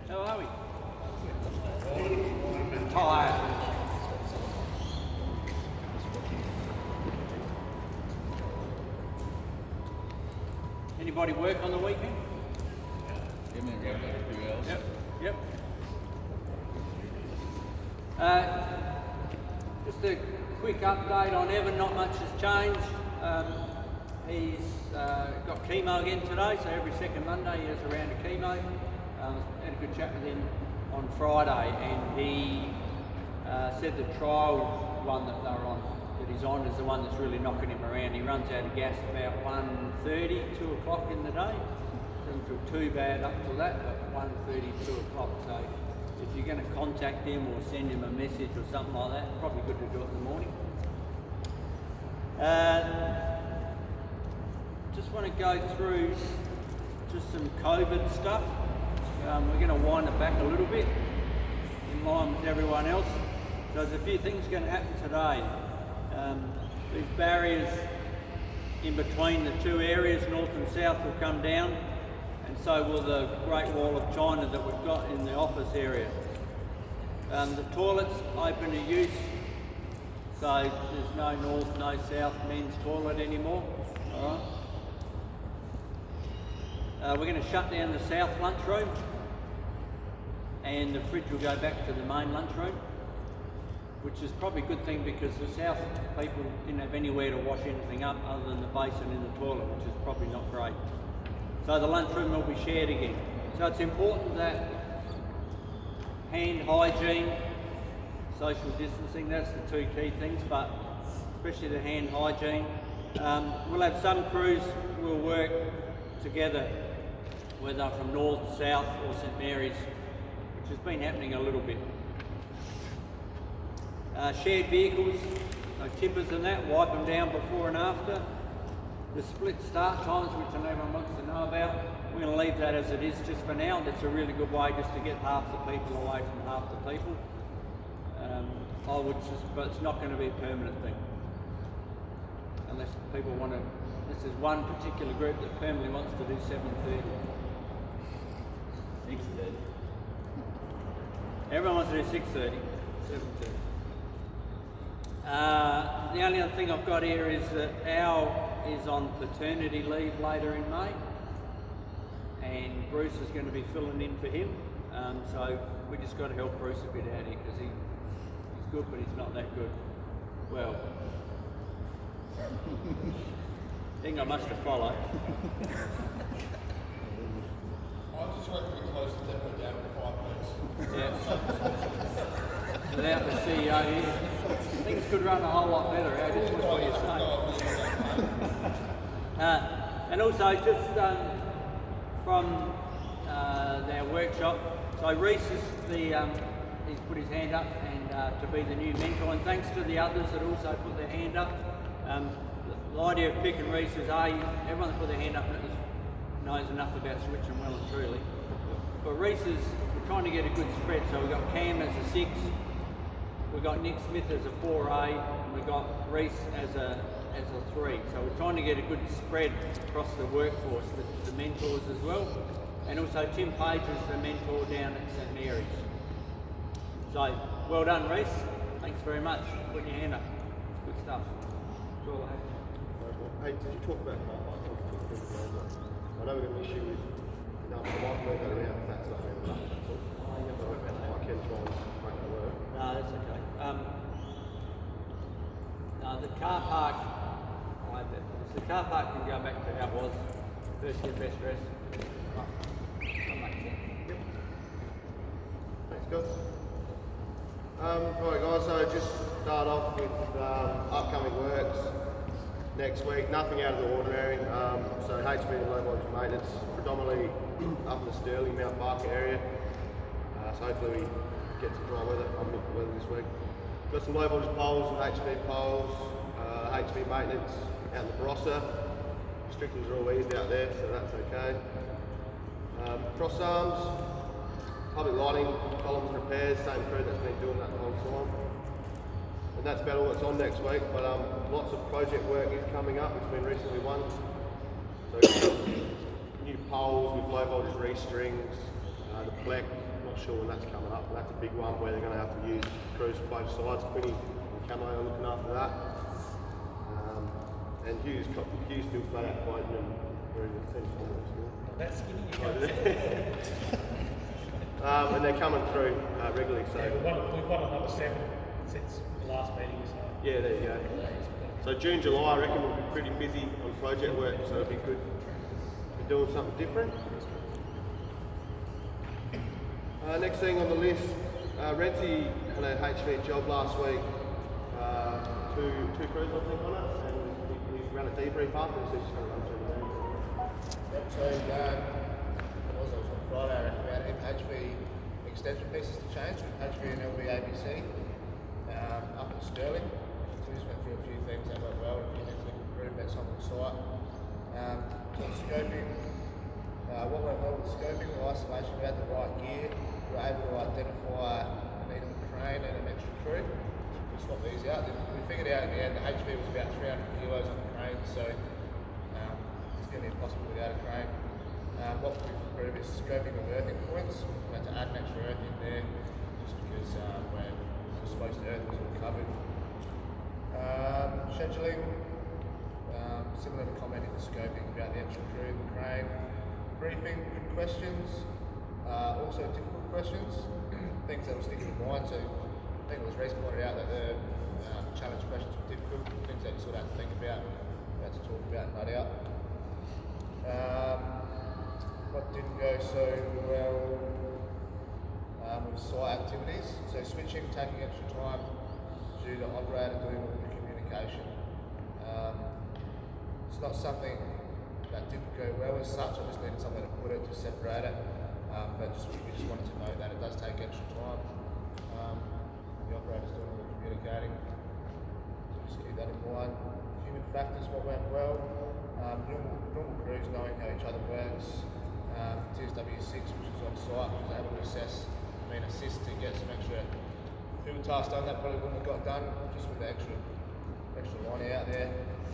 How are we? Tired. Anybody work on the weekend? Yep. Just a quick update on Evan. Not much has changed. He's got chemo again today, so every second Monday he has a round of chemo. Had a good chat with him on Friday, and he said the trial one that they're on, that he's on, is the one that's really knocking him around. He runs out of gas about 1:30, 2 o'clock in the day. Doesn't feel too bad up to that, but 1:30, 2 o'clock. So if you're going to contact him or send him a message or something like that, probably good to do it in the morning. Just want to go through just some COVID stuff. We're going to wind it back a little bit in line with everyone else. So there's a few things going to happen today. These barriers in between the two areas, north and south, will come down, and so will the Great Wall of China that we've got in the office area. The toilets open to use, so there's no north, no south men's toilet anymore. All right. We're going to shut down the south lunchroom, and the fridge will go back to the main lunchroom, which is probably a good thing because the south people didn't have anywhere to wash anything up other than the basin in the toilet, which is probably not great. So the lunchroom will be shared again. So it's important that hand hygiene, social distancing, that's the two key things, but especially the hand hygiene. We'll have some crews who will work together, whether from north, south or St Mary's, which has been happening a little bit. Shared vehicles, no tippers and that, wipe them down before and after. The split start times, which I know everyone wants to know about, we're going to leave that as it is just for now. That's a really good way just to get half the people away from half the people. But it's not going to be a permanent thing. Unless people want to, this is one particular group that permanently wants to do 7:30. 6:30. Everyone wants to do 6:30, 7:30. The only other thing I've got here is that Al is on paternity leave later in May, and Bruce is going to be filling in for him. So we just got to help Bruce a bit out here because he's good, but he's not that good. Well, I think I must have followed. I'll just work pretty close to that down for 5 minutes. Yeah. Without the CEO here, things could run a whole lot better. I just watch what you're saying. And also just from their workshop, so Reese is he's put his hand up and to be the new mentor, and thanks to the others that also put their hand up. The idea of picking Reese is everyone that put their hand up knows enough about switching well and truly. But Reese we're trying to get a good spread, so we've got Cam as a 6, we've got Nick Smith as a 4A, and we've got Reese as a 3. So we're trying to get a good spread across the workforce, the mentors as well. And also Tim Page is the mentor down at St Mary's. So well done, Reese. Thanks very much for putting your hand up. Good stuff. That's all I have. Hey, did you talk about I know we've got an issue with the mic work out around that stuff and that's all. I can try and make that work. No, that's okay. The car park, the car park can go back to how it was. First get best dress. Yep. Thanks, guys. Alright guys, so just start off with upcoming works next week. Nothing out of the ordinary. So HV and low voltage maintenance, predominantly up in the Stirling, Mount Barker area. So hopefully we get some dry weather, weather this week. Got some low voltage poles and HV poles, HV maintenance out in the Barossa. Restrictions are all eased out there, so that's okay. Cross arms, public lighting, columns repairs, same crew that's been doing that the whole time. And that's about all that's on next week, but lots of project work is coming up, it's been recently won. So new poles with low voltage restrings, the plec, not sure when that's coming up, but that's a big one where they're going to have to use crews both sides. Quinny and Camo are looking after that. And Hughes still flat out quoting and we're in the same school. That's skinny. And they're coming through regularly. So Yeah, we've won another 7 since the last meeting. So. yeah, there you go. So June, July, I reckon we'll be pretty busy on project work, so it'll be good for doing something different. Next thing on the list, Renzi had a HV job last week. Two crews, I think, on it, and we ran a debrief after, so he's just going to run through the meeting. Yep, so it was on Friday, I reckon, about HV extension pieces to change, HV and LV ABC up in Stirling. So we just went through a few things that went well, a few things we can improve that's on the site. Scoping, what went well with scoping, the isolation, we had the right gear, we were able to identify the need of a crane and an extra crew. We swapped these out. We figured out in the end the HV was about 300 kilos on the crane, so it's going to be impossible without a crane. What we've improved is scoping of earthing points. We had to add an extra earth in there just because where we're supposed to earth was all covered. Scheduling, similar to commenting the scoping about the extra crew, the crane. Briefing, good questions, also difficult questions, things that were sticking in mind. So I think it was Reece pointed out that the challenge questions were difficult, things that you sort of have to think about, to talk about and nut out. What didn't go so well with site activities. So switching, taking extra time due to operator doing all the communication. It's not something that didn't go well as such. I just needed something to put it to separate it. But we just wanted to know that it does take extra time. The operator's doing all the communicating. So just keep that in mind. Human factors, what went well. Normal crews knowing how each other works. TSW6, which was on site, was able to assist to get some extra field tasks done that probably wouldn't have got done just with the extra line out there.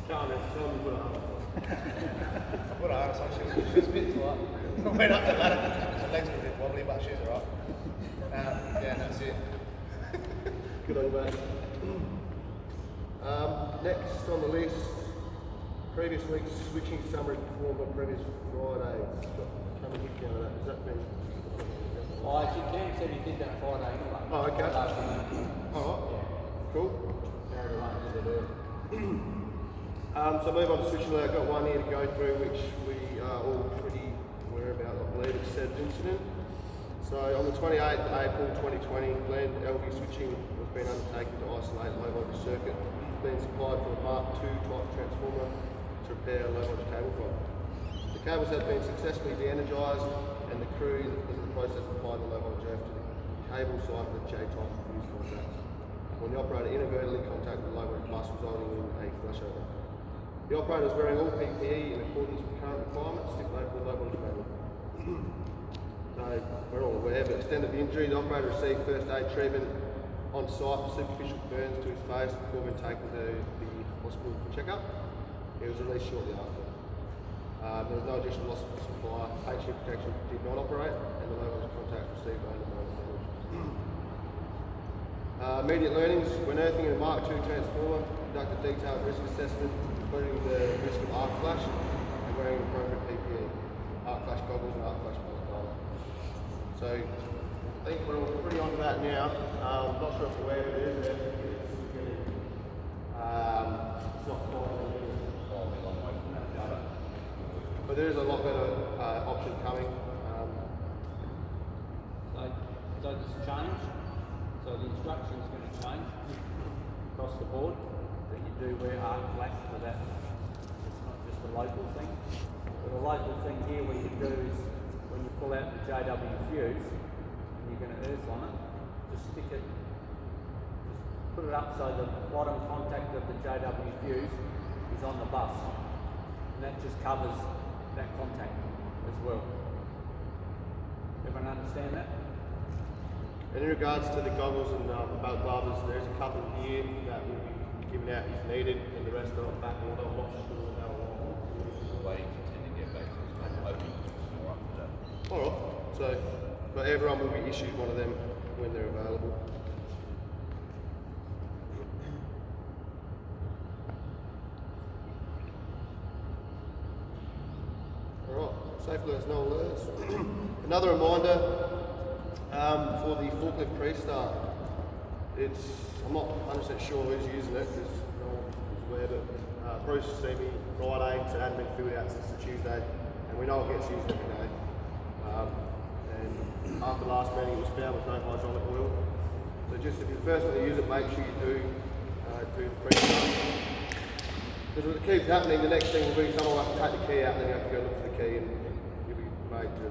Tell me what I put her harness on, she was a bit tight. I went up the ladder, her legs were a bit wobbly, but she's alright. Yeah, that's it. Good on you, mate. Next on the list, previous week's switching summary performed on previous Fridays. Come and hit down on that. Has that been? Oh, actually, Cam said he did that Friday anyway. Oh, okay. Afternoon. Alright, cool. Now we're waiting for the So move on to switching. I've got one here to go through, which we are all pretty aware about. I believe it's said incident. So on the 28th of April 2020, planned LV switching was being undertaken to isolate low voltage circuit. It's been supplied for a Mark II type transformer to repair low voltage cable fault. The cables have been successfully de-energised, and the crew is in the process of applying the low voltage earth to the cable side of the J-type fuse contacts. When the operator inadvertently contacted the low voltage bus, resulting in a flashover. The operator is wearing all PPE in accordance with current requirements stipulated for the low voltage manual. So we're all aware, but extent of the injury, the operator received first aid treatment on site for superficial burns to his face before being taken to the hospital for checkup. He was released shortly after. There was no additional loss of supply. HV protection did not operate, and the low voltage contacts received only minor damage. Immediate learnings: when earthing in a Mark II transformer, conduct a detailed risk assessment, including the risk of arc flash and wearing appropriate PPE, arc flash goggles and arc flash balaclava. So I think we're all pretty onto that now. Not sure if you're aware of it is. It's not quite but there is a lot better option coming. So this change. So the instruction's going to change across the board that you do wear arc flash for that. It's not just a local thing. But a local thing here we can do is when you pull out the JW fuse and you're going to earth on it, just stick it, just put it up so the bottom contact of the JW fuse is on the bus. And that just covers that contact as well. Everyone understand that? And in regards to the goggles and balaclavas, there's a couple here that will be given out if needed, and the rest are on back order. Waiting for 10 to get back to us. I'm hoping it's more up to that. Alright, so but everyone will be issued one of them when they're available. Alright, safe alerts, no alerts. Another reminder for the forklift pre-start. I'm not 100% sure who's using it because no one's aware, but Bruce has seen me Friday, so it hadn't been filled out since the Tuesday, and we know it gets used every day. And after last meeting it was found with no hydraulic oil. So just if you're the first one to use it, make sure you do the pre-start. Because if it keeps happening, the next thing will be someone will have to take the key out and then you have to go look for the key and you'll be made to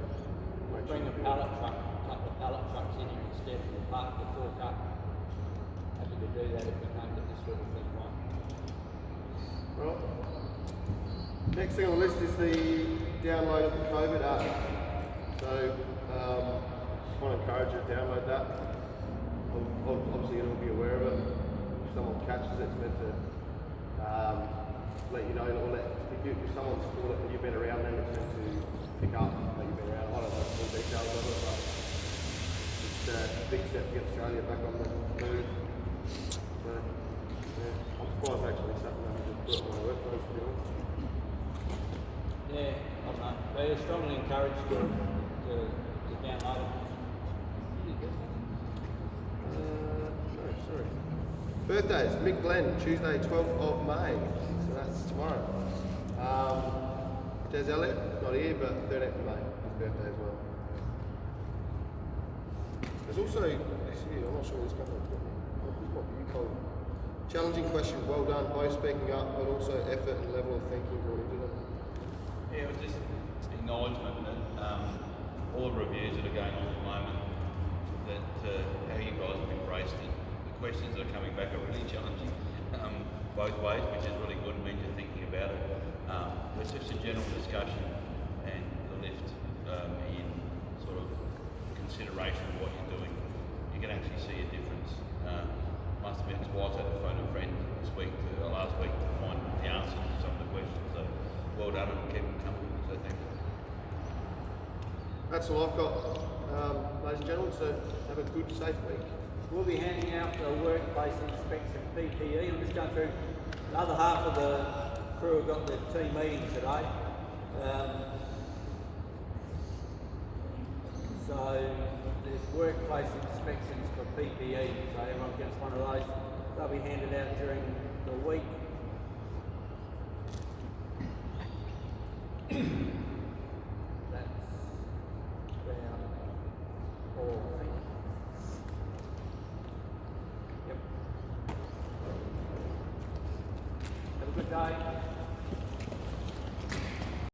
make sure Bring you a do it. pallet truck, a couple of pallet trucks in here instead of park the fork up. Happy to do that if we can't get this sort of thing right. Right. Next thing on the list is the download of the COVID app. So I want to encourage you to download that. Obviously you'll be aware of it. If someone catches it, it's meant to let you know, or if someone's caught it and you've been around them, it's meant to pick up that you've been around. I don't know the full details of it, but it's a big step to get Australia back on the move. So, yeah, I'm surprised actually something that I just put on my workflows, to be honest. Yeah, I don't know. They are strongly encouraged to download it. Really good. No, sorry. Birthdays, Mick Glenn, Tuesday 12th of May, so that's tomorrow. Des Elliott, not here, but 13th of May, his birthday as well. There's also, this year, I'm not sure this might be you, Colin. Challenging question, well done, both speaking up, but also effort and level of thinking going into them. Yeah, it was just acknowledgement that all the reviews that are going on at the moment, that how you guys have embraced it. The questions that are coming back are really challenging both ways, which is really good and means you're thinking about it. But just a general discussion and the lift in sort of consideration of what you're doing, you can actually see a difference. Must admit, it's whilst I had to phone a friend this week, last week, to find the answers to some of the questions. So well done and keep them coming. So thank you. That's all I've got, ladies and gentlemen, so have a good, safe week. We'll be handing out the workplace inspection PPE. I'm just going through the other half of the crew have got their team meeting today. So there's workplace inspections for PPE, so everyone gets one of those. They'll be handed out during the week. That's about all, I think. Yep. Have a good day.